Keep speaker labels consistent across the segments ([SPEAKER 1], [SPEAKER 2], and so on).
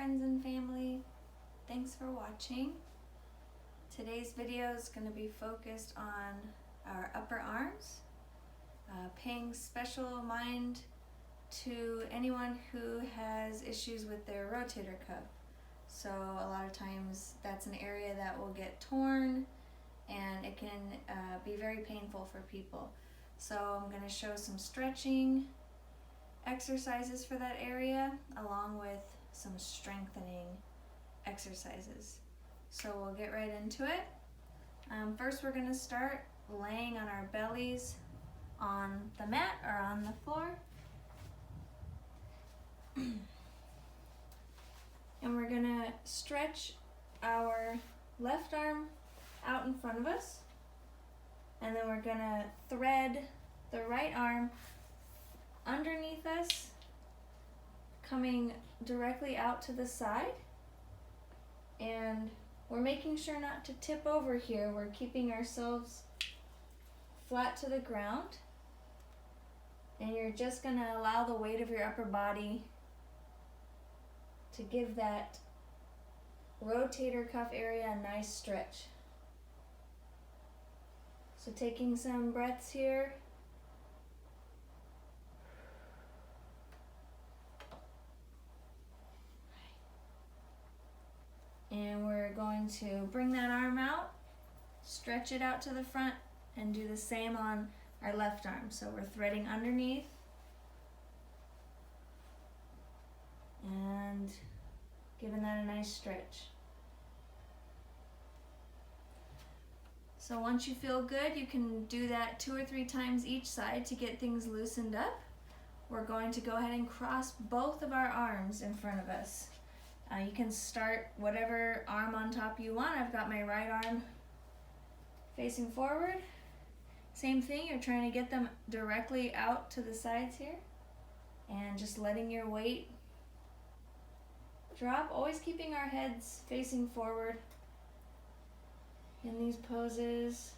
[SPEAKER 1] friends and family. Thanks for watching. Today's video is going to be focused on our upper arms, paying special mind to anyone who has issues with their rotator cuff. So a lot of times that's an area that will get torn and it can be very painful for people. So I'm going to show some stretching exercises for that area along with some strengthening exercises. So we'll get right into it. First we're going to start laying on our bellies on the mat or on the floor. And we're going to stretch our left arm out in front of us. And then we're going to thread the right arm underneath us, coming directly out to the side. And we're making sure not to tip over here. We're keeping ourselves flat to the ground. And you're just going to allow the weight of your upper body to give that rotator cuff area a nice stretch. So taking some breaths here. And we're going to bring that arm out, stretch it out to the front, and do the same on our left arm. So we're threading underneath and giving that a nice stretch. So once you feel good, you can do that 2 or 3 times each side to get things loosened up. We're going to go ahead and cross both of our arms in front of us. You can start whatever arm on top you want. I've got my right arm facing forward. Same thing, you're trying to get them directly out to the sides here. And just letting your weight drop, always keeping our heads facing forward in these poses.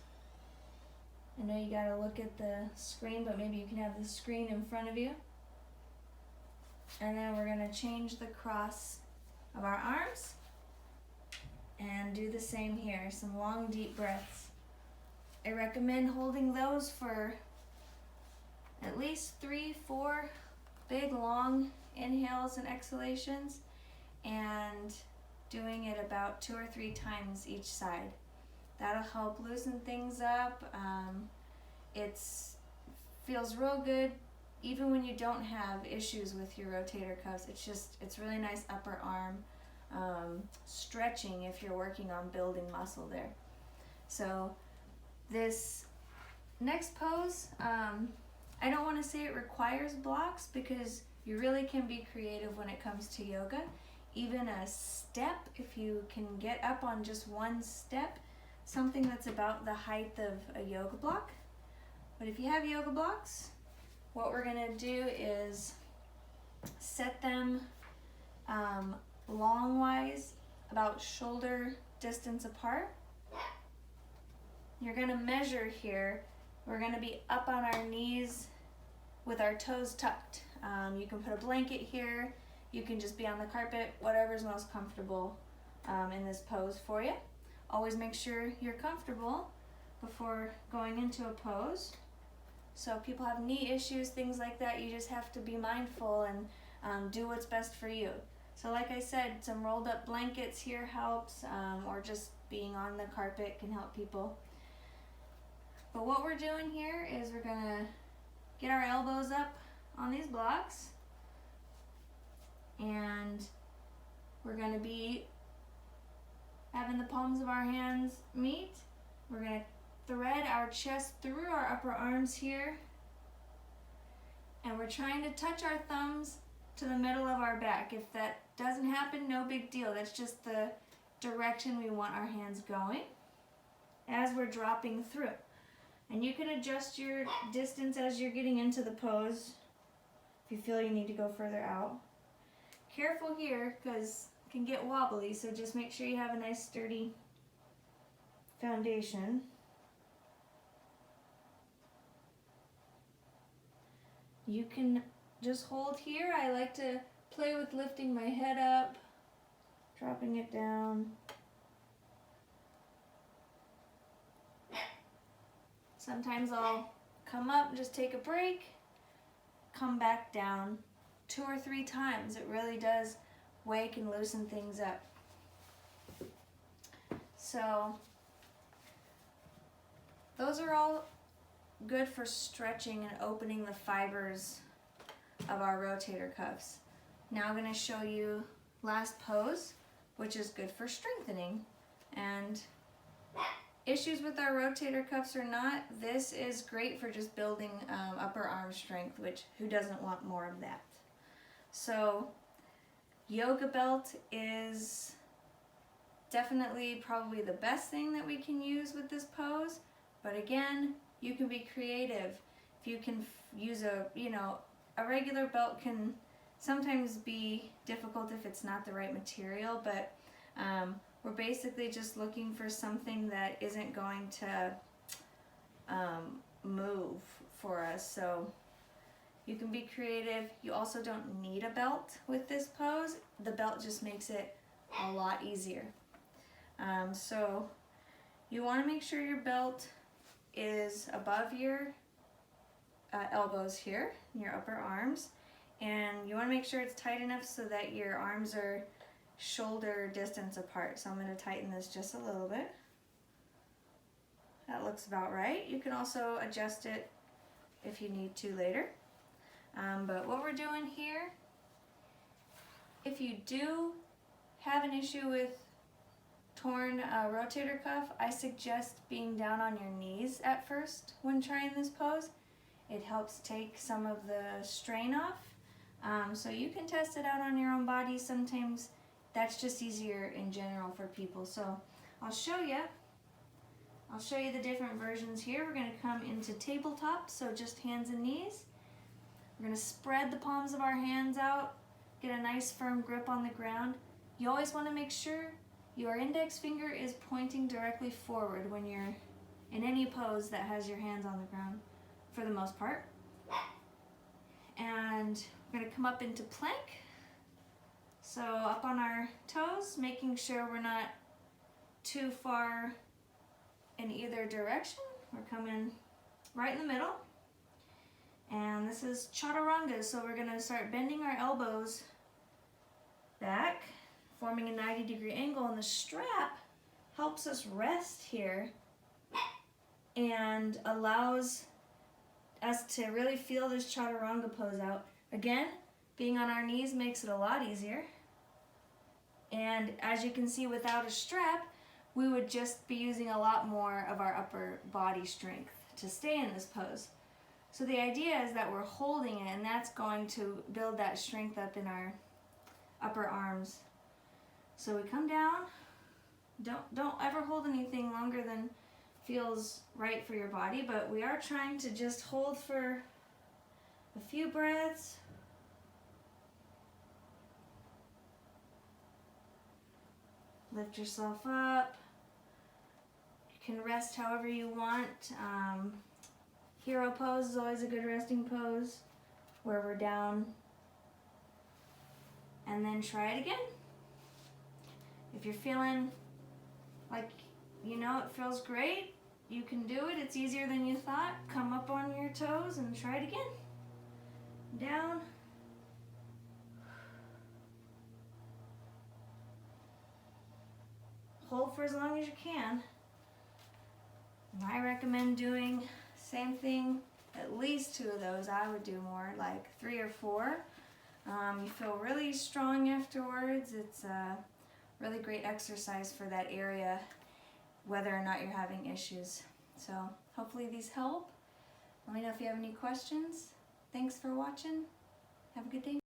[SPEAKER 1] I know you gotta look at the screen, but maybe you can have the screen in front of you. And then we're gonna change the cross of our arms and do the same here. Some long, deep breaths. I recommend holding those for at least 3-4 big, long inhales and exhalations, and doing it about 2 or 3 times each side. That'll help loosen things up. It feels real good even when you don't have issues with your rotator cuffs. It's really nice upper arm stretching if you're working on building muscle there. So this next pose, I don't want to say it requires blocks because you really can be creative when it comes to yoga. Even a step, if you can get up on just one step, something that's about the height of a yoga block. But if you have yoga blocks, what we're going to do is set them long-wise, about shoulder distance apart. You're going to measure here. We're going to be up on our knees with our toes tucked. You can put a blanket here. You can just be on the carpet, whatever's most comfortable in this pose for you. Always make sure you're comfortable before going into a pose. So if people have knee issues, things like that, you just have to be mindful and do what's best for you. So like I said, some rolled up blankets here helps, or just being on the carpet can help people. But what we're doing here is we're gonna get our elbows up on these blocks, and we're gonna be having the palms of our hands meet. We're going to thread our chest through our upper arms here. And we're trying to touch our thumbs to the middle of our back. If that doesn't happen, no big deal. That's just the direction we want our hands going as we're dropping through. And you can adjust your distance as you're getting into the pose if you feel you need to go further out. Careful here because can get wobbly, so just make sure you have a nice sturdy foundation. You can just hold here. I like to play with lifting my head up dropping it down. Sometimes I'll come up and just take a break, come back down 2 or 3 times. It really does wake and loosen things up. So those are all good for stretching and opening the fibers of our rotator cuffs. Now I'm going to show you last pose, which is good for strengthening. And issues with our rotator cuffs or not, this is great for just building upper arm strength, which who doesn't want more of that? So yoga belt is definitely probably the best thing that we can use with this pose, but again, you can be creative. If you can use a regular belt can sometimes be difficult if it's not the right material, but we're basically just looking for something that isn't going to move for us. So you can be creative. You also don't need a belt with this pose. The belt just makes it a lot easier. So you want to make sure your belt is above your elbows here, your upper arms, and you want to make sure it's tight enough so that your arms are shoulder distance apart. So I'm going to tighten this just a little bit. That looks about right. You can also adjust it if you need to later. But what we're doing here, if you do have an issue with torn rotator cuff, I suggest being down on your knees at first when trying this pose. It helps take some of the strain off. So you can test it out on your own body. Sometimes that's just easier in general for people. So I'll show you the different versions here. We're going to come into tabletop, so just hands and knees. We're going to spread the palms of our hands out, get a nice firm grip on the ground. You always want to make sure your index finger is pointing directly forward when you're in any pose that has your hands on the ground, for the most part. And we're going to come up into plank. So up on our toes, making sure we're not too far in either direction. We're coming right in the middle. And this is Chaturanga, so we're going to start bending our elbows back, forming a 90-degree angle, and the strap helps us rest here and allows us to really feel this Chaturanga pose out. Again, being on our knees makes it a lot easier. And as you can see, without a strap, we would just be using a lot more of our upper body strength to stay in this pose. So the idea is that we're holding it, and that's going to build that strength up in our upper arms. So we come down. Don't ever hold anything longer than feels right for your body, but we are trying to just hold for a few breaths. Lift yourself up. You can rest however you want. Hero pose is always a good resting pose, where we're down. And then try it again. If you're feeling like, it feels great, you can do it. It's easier than you thought. Come up on your toes and try it again. Down. Hold for as long as you can. And I recommend doing same thing, at least 2 of those. I would do more, like 3 or 4. You feel really strong afterwards. It's a really great exercise for that area, whether or not you're having issues. So hopefully these help. Let me know if you have any questions. Thanks for watching. Have a good day.